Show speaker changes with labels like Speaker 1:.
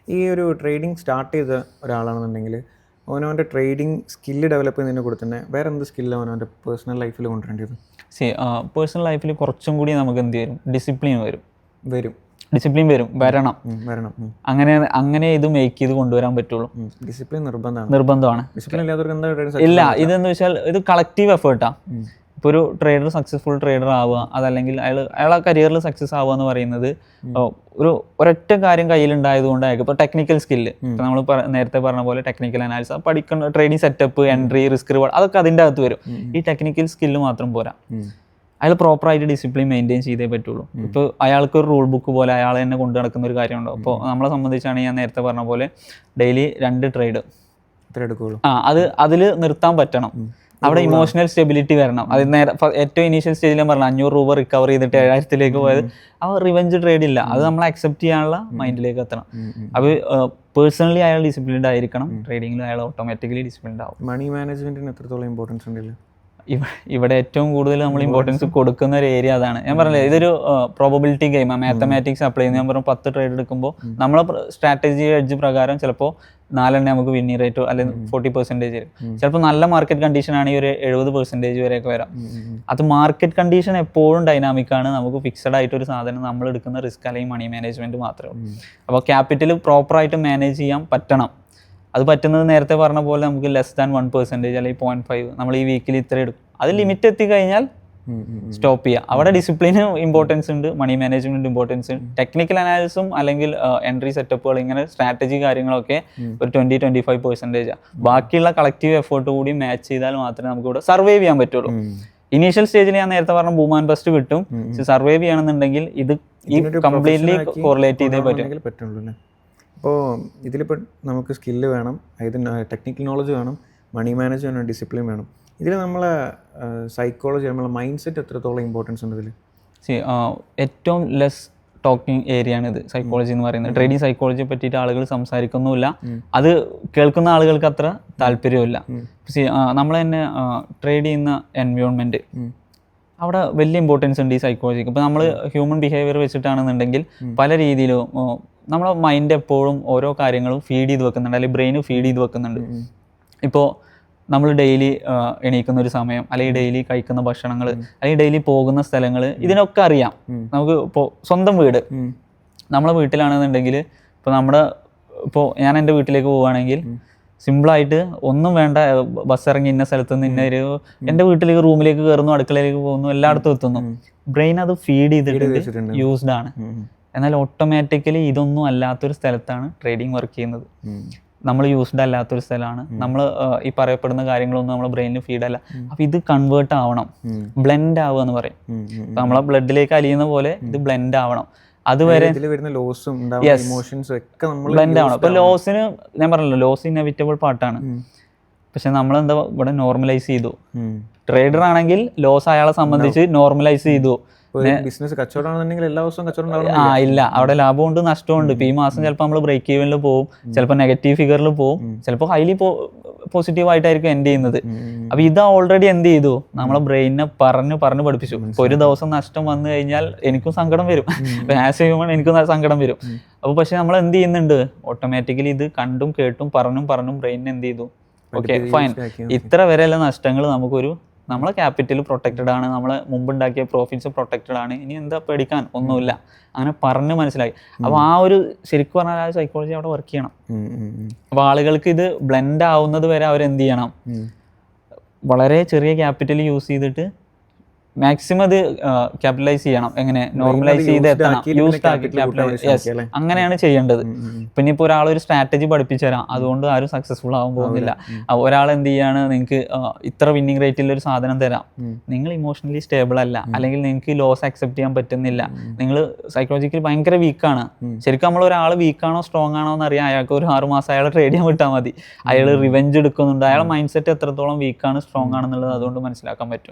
Speaker 1: ഈ ഒരു trading start ചെയ്ത ഒരാളാണെന്നുണ്ടെങ്കിൽ അവനവൻ്റെ ട്രേഡിംഗ് സ്കില്ല് ഡെവലപ്പ് ചെയ്യുന്നതിനെ കൂടെ തന്നെ വേറെ എന്ത് സ്കില്ലാണ് അവനവൻ്റെ പേഴ്സണൽ ലൈഫിൽ കൊണ്ടുവരേണ്ടത്?
Speaker 2: പേഴ്സണൽ ലൈഫിൽ കുറച്ചും കൂടി നമുക്ക് എന്ത് വരും, ഡിസിപ്ലിൻ
Speaker 1: വരും
Speaker 2: ഡിസിപ്ലിൻ വരണം. അങ്ങനെ ഇത് മേക്ക് ചെയ്ത് കൊണ്ടുവരാൻ പറ്റുള്ളൂ.
Speaker 1: ഡിസിപ്ലിൻ
Speaker 2: നിർബന്ധമാണ്. ഇല്ല, ഇതെന്ന് വെച്ചാൽ ഇത് കളക്റ്റീവ് എഫേർട്ടാണ്. ഇപ്പോൾ ഒരു ട്രേഡർ സക്സസ്ഫുൾ ട്രേഡർ ആവുക, അതല്ലെങ്കിൽ അയാളെ കരിയറിൽ സക്സസ് ആവുക എന്ന് പറയുന്നത് ഒരൊറ്റ കാര്യം കയ്യിലുണ്ടായത് കൊണ്ടായിരിക്കും. ഇപ്പോൾ ടെക്നിക്കൽ സ്കില്ല്, ഇപ്പോൾ നമ്മൾ നേരത്തെ പറഞ്ഞ പോലെ ടെക്നിക്കൽ അനാലിസിസ് പഠിക്കുന്ന, trading setup, entry, risk reward, അതൊക്കെ അതിൻ്റെ അകത്ത് വരും. ഈ ടെക്നിക്കൽ സ്കില്ല് മാത്രം പോരാ, അയാൾ പ്രോപ്പറായിട്ട് ഡിസിപ്ലിൻ മെയിൻറ്റെയിൻ ചെയ്തേ പറ്റുള്ളൂ. ഇപ്പോൾ അയാൾക്ക് ഒരു റൂൾ ബുക്ക് പോലെ അയാൾ തന്നെ കൊണ്ടു നടക്കുന്ന ഒരു കാര്യമുണ്ടോ. അപ്പോൾ നമ്മളെ സംബന്ധിച്ചാണെങ്കിൽ ഞാൻ നേരത്തെ പറഞ്ഞ പോലെ ഡെയിലി 2 ട്രേഡ് അതിൽ നിർത്താൻ പറ്റണം. അവിടെ ഇമോഷണൽ സ്റ്റെബിലിറ്റി വരണം. അത് ഏറ്റവും ഇനീഷ്യൽ സ്റ്റേജിൽ ഞാൻ പറഞ്ഞു 500 രൂപ റിക്കവർ ചെയ്തിട്ട് 7000 പോയത് ആ റിവെഞ്ച് ട്രേഡ് ഇല്ല. അത് നമ്മൾ അക്സെപ്റ്റ് ചെയ്യാനുള്ള മൈൻഡിലേക്ക് എത്തണം. അപ്പോൾ പേഴ്സണലി അയാൾ ഡിസിപ്ലിൻഡ് ആയിരിക്കണം, ട്രേഡിങ്ങിൽ അയാൾ ഓട്ടോമാറ്റിക്കലി ഡിസിപ്ലിൻഡ് ആവും.
Speaker 1: മണി മാനേജ്മെന്റിന് എത്രത്തോളം ഇമ്പോർട്ടൻസ് ഉണ്ടല്ലോ?
Speaker 2: ഇവിടെ ഏറ്റവും കൂടുതൽ നമ്മൾ ഇമ്പോർട്ടൻസ് കൊടുക്കുന്ന ഒരു ഏരിയ അതാണ്. ഞാൻ പറഞ്ഞില്ലേ, ഇതൊരു പ്രോബബിലിറ്റി ഗെയിമാണ്. മാത്തമാറ്റിക്സ് അപ്ലൈ ചെയ്യുന്നത്. ഞാൻ പറഞ്ഞു 10 ട്രേഡ് എടുക്കുമ്പോൾ നമ്മളെ സ്ട്രാറ്റജി എഡ്ജ് പ്രകാരം ചിലപ്പോൾ 4 നമുക്ക് വിന്നിങ് റേറ്റോ അല്ലെങ്കിൽ 40% വരും. ചിലപ്പോൾ നല്ല മാർക്കറ്റ് കണ്ടീഷൻ ആണെങ്കിൽ ഒരു 70% വരെയൊക്കെ വരാം. അത് മാർക്കറ്റ് കണ്ടീഷൻ എപ്പോഴും ഡൈനാമിക് ആണ്. നമുക്ക് ഫിക്സഡ് ആയിട്ടൊരു സാധനം നമ്മൾ എടുക്കുന്ന റിസ്ക് അല്ലെങ്കിൽ മണി മാനേജ്മെന്റ് മാത്രമേ ഉള്ളൂ. അപ്പോൾ ക്യാപിറ്റൽ പ്രോപ്പറായിട്ട് മാനേജ് ചെയ്യാൻ പറ്റണം. അത് പറ്റുന്നത് നേരത്തെ പറഞ്ഞ പോലെ നമുക്ക് ലെസ് ദാൻ 1% അല്ലെങ്കിൽ 0.5 നമ്മൾ ഈ വീക്കിൽ ഇത്ര എടുക്കും. അത് ലിമിറ്റ് എത്തിക്കഴിഞ്ഞാൽ സ്റ്റോപ്പ് ചെയ്യുക. അവിടെ ഡിസിപ്ലിന് ഇമ്പോർട്ടൻസ് ഉണ്ട്, മണി മാനേജ്മെന്റ് ഇമ്പോർട്ടൻസ് ഉണ്ട്, ടെക്നിക്കൽ അനാലിസിസും അല്ലെങ്കിൽ എൻട്രി സെറ്റപ്പുകൾ, ഇങ്ങനെ സ്ട്രാറ്റജി കാര്യങ്ങളൊക്കെ ഒരു 20-25%. ബാക്കിയുള്ള കളക്റ്റീവ് എഫേർട്ട് കൂടി മാച്ച് ചെയ്താൽ മാത്രമേ നമുക്ക് ഇവിടെ സർവൈവ് ചെയ്യാൻ പറ്റുള്ളൂ. ഇനീഷ്യൽ സ്റ്റേജിൽ ഞാൻ നേരത്തെ പറഞ്ഞ ബൂം ആൻഡ് ബസ്റ്റ് കിട്ടും. സർവൈവ് ചെയ്യണമെന്നുണ്ടെങ്കിൽ ഇത് ഈ കംപ്ലീറ്റ്ലി കോറിലേറ്റ് ചെയ്തേ
Speaker 1: പറ്റുള്ളൂ. അപ്പോൾ ഇതിലിപ്പോൾ നമുക്ക് സ്കില്ല് വേണം, ഇതിന് ടെക്നിക്കൽ നോളജ് വേണം, മണി മാനേജ് വേണം, ഡിസിപ്ലിൻ വേണം. ഇതിൽ നമ്മളെ സൈക്കോളജി, നമ്മളെ മൈൻഡ് സെറ്റ് എത്രത്തോളം ഇമ്പോർട്ടൻസ് ഉണ്ട് ഇതിൽ?
Speaker 2: ഏറ്റവും ലെസ് ടോക്കിംഗ് ഏരിയ ആണ് ഇത്, സൈക്കോളജി എന്ന് പറയുന്നത്. ട്രേഡിംഗ് സൈക്കോളജിയെ പറ്റിയിട്ട് ആളുകൾ സംസാരിക്കുന്നുമില്ല, അത് കേൾക്കുന്ന ആളുകൾക്ക് അത്ര താല്പര്യമില്ല. നമ്മൾ തന്നെ ട്രേഡ് ചെയ്യുന്ന എൻവയോൺമെൻറ്റ്, അവിടെ വലിയ ഇമ്പോർട്ടൻസ് ഉണ്ട് ഈ സൈക്കോളജിക്ക്. ഇപ്പോൾ നമ്മൾ ഹ്യൂമൻ ബിഹേവിയർ വെച്ചിട്ടാണെന്നുണ്ടെങ്കിൽ പല രീതിയിലും നമ്മളെ മൈൻഡ് എപ്പോഴും ഓരോ കാര്യങ്ങളും ഫീഡ് ചെയ്ത് വെക്കുന്നുണ്ട്, അല്ലെങ്കിൽ ബ്രെയിന് ഫീഡ് ചെയ്ത് വെക്കുന്നുണ്ട്. ഇപ്പോൾ നമ്മൾ ഡെയിലി എണീക്കുന്ന ഒരു സമയം, അല്ലെങ്കിൽ ഡെയിലി കഴിക്കുന്ന ഭക്ഷണങ്ങൾ, അല്ലെങ്കിൽ ഡെയിലി പോകുന്ന സ്ഥലങ്ങൾ, ഇതിനൊക്കെ അറിയാം നമുക്ക്. ഇപ്പോൾ സ്വന്തം വീട്, നമ്മളെ വീട്ടിലാണെന്നുണ്ടെങ്കിൽ ഇപ്പോൾ ഞാൻ എൻ്റെ വീട്ടിലേക്ക് പോവുകയാണെങ്കിൽ സിമ്പിളായിട്ട് ഒന്നും വേണ്ട, ബസ് ഇറങ്ങി ഇന്ന സ്ഥലത്ത് നിന്ന് എൻ്റെ വീട്ടിലേക്ക് റൂമിലേക്ക് കയറുന്നു, അടുക്കളയിലേക്ക് പോകുന്നു, എല്ലായിടത്തും എത്തുന്നു. ബ്രെയിൻ അത് ഫീഡ് ചെയ്തിട്ട് യൂസ്ഡ് ആണ്. എന്നാൽ ഓട്ടോമാറ്റിക്കലി ഇതൊന്നും അല്ലാത്തൊരു സ്ഥലത്താണ് ട്രേഡിംഗ് വർക്ക് ചെയ്യുന്നത്. നമ്മൾ യൂസ്ഡ് അല്ലാത്തൊരു സ്ഥലമാണ്. നമ്മൾ ഈ പറയപ്പെടുന്ന കാര്യങ്ങളൊന്നും നമ്മളെ ബ്രെയിനിൽ ഫീഡ് അല്ല. അപ്പം ഇത് കൺവേർട്ട് ആവണം, ബ്ലെൻഡ് ആവുക എന്ന് പറയും. നമ്മളെ ബ്ലഡിലേക്ക് അലിയുന്ന പോലെ ഇത് ബ്ലെൻഡ് ആവണം. അതുവരെ ബ്ലെൻഡ് ആവണം. ഇപ്പൊ ലോസിന് ഞാൻ പറഞ്ഞല്ലോ, ലോസ് ഇന്നെവിറ്റബിൾ പാർട്ടാണ്. പക്ഷെ നമ്മളെന്താ ഇവിടെ നോർമലൈസ് ചെയ്തു. ട്രേഡർ ആണെങ്കിൽ ലോസ് അയാളെ സംബന്ധിച്ച് നോർമലൈസ് ചെയ്തു.
Speaker 1: ബിസിനസ് കച്ചവടമാണെന്നുണ്ടെങ്കിൽ എല്ലാ ദിവസവും കച്ചവടം
Speaker 2: ഇല്ല, അവിടെ ലാഭമുണ്ട് നഷ്ടമുണ്ട്. ഇപ്പൊ ഈ മാസം ചിലപ്പോൾ നമ്മൾ ബ്രേക്ക് ഈവനിൽ പോകും, ചിലപ്പോൾ നെഗറ്റീവ് ഫിഗറിൽ പോകും, ചിലപ്പോൾ ഹൈലി പോസിറ്റീവ് ആയിട്ടായിരിക്കും എൻഡ് ചെയ്യുന്നത്. അപ്പൊ ഇത് ഓൾറെഡി എന്ത് ചെയ്തു, നമ്മളെ ബ്രെയിനെ പറഞ്ഞു പഠിപ്പിച്ചു. ഇപ്പൊ ഒരു ദിവസം നഷ്ടം വന്നു കഴിഞ്ഞാൽ എനിക്കും സങ്കടം വരും, ആസ് എ ഹ്യൂമൻ എനിക്കും സങ്കടം വരും. അപ്പൊ പക്ഷെ നമ്മൾ എന്ത് ചെയ്യുന്നുണ്ട്, ഓട്ടോമാറ്റിക്കലി ഇത് കണ്ടും കേട്ടും പറഞ്ഞും ബ്രെയിനിന് എന്ത് ചെയ്തു, ഓക്കെ ഫൈൻ, ഇത്ര വരെയുള്ള നഷ്ടങ്ങൾ നമ്മളെ ക്യാപിറ്റൽ പ്രൊട്ടക്റ്റഡ് ആണ്, നമ്മളെ മുമ്പുണ്ടാക്കിയ പ്രോഫിറ്റ്സ് പ്രൊട്ടക്റ്റഡ് ആണ്, ഇനി എന്താ പേടിക്കാൻ ഒന്നുമില്ല, അങ്ങനെ പറഞ്ഞ് മനസ്സിലാക്കി. അപ്പോൾ ആ ഒരു ശരിക്കും പറഞ്ഞാൽ ആ സൈക്കോളജി അവിടെ വർക്ക് ചെയ്യണം. അപ്പോൾ ആളുകൾക്ക് ഇത് ബ്ലെൻഡ് ആവുന്നത് വരെ അവരെന്ത് ചെയ്യണം, വളരെ ചെറിയ ക്യാപിറ്റൽ യൂസ് ചെയ്തിട്ട് മാക്സിമം അത് ക്യാപിറ്റലൈസ് ചെയ്യണം. എങ്ങനെ നോർമലൈസ് ചെയ്ത് എത്തണം, യൂസ്ഡ് ആക്കി ക്യാപിറ്റലൈസ്. യെസ്, അങ്ങനെയാണ് ചെയ്യേണ്ടത്. പിന്നെ ഇപ്പോൾ ഒരാളൊരു സ്ട്രാറ്റജി പഠിപ്പിച്ചു തരാം, അതുകൊണ്ട് ആരും സക്സസ്ഫുൾ ആവാൻ പോകുന്നില്ല. ഒരാൾ എന്ത് ചെയ്യാണ്, നിങ്ങൾക്ക് ഇത്ര വിന്നിങ് റേറ്റിൽ ഒരു സാധനം തരാം, നിങ്ങൾ ഇമോഷണലി സ്റ്റേബിൾ അല്ല, അല്ലെങ്കിൽ നിങ്ങൾക്ക് ലോസ് അക്സെപ്റ്റ് ചെയ്യാൻ പറ്റുന്നില്ല, നിങ്ങൾ സൈക്കോളജിക്കലി ഭയങ്കര വീക്കാണ്. ശരിക്കും നമ്മൾ ഒരാൾ വീക്കാണോ സ്ട്രോങ് ആണോ എന്ന് അറിയാം, അയാൾക്ക് ഒരു 6 മാസം അയാൾ ട്രേഡ് ചെയ്യാൻ വിട്ടാൽ മതി. അയാൾ റിവെഞ്ച് എടുക്കുന്നുണ്ട്, അയാളുടെ മൈൻഡ് സെറ്റ് എത്രത്തോളം വീക്കാണ് സ്ട്രോങ് ആണെന്നുള്ളത് അതുകൊണ്ട് മനസ്സിലാക്കാൻ പറ്റും.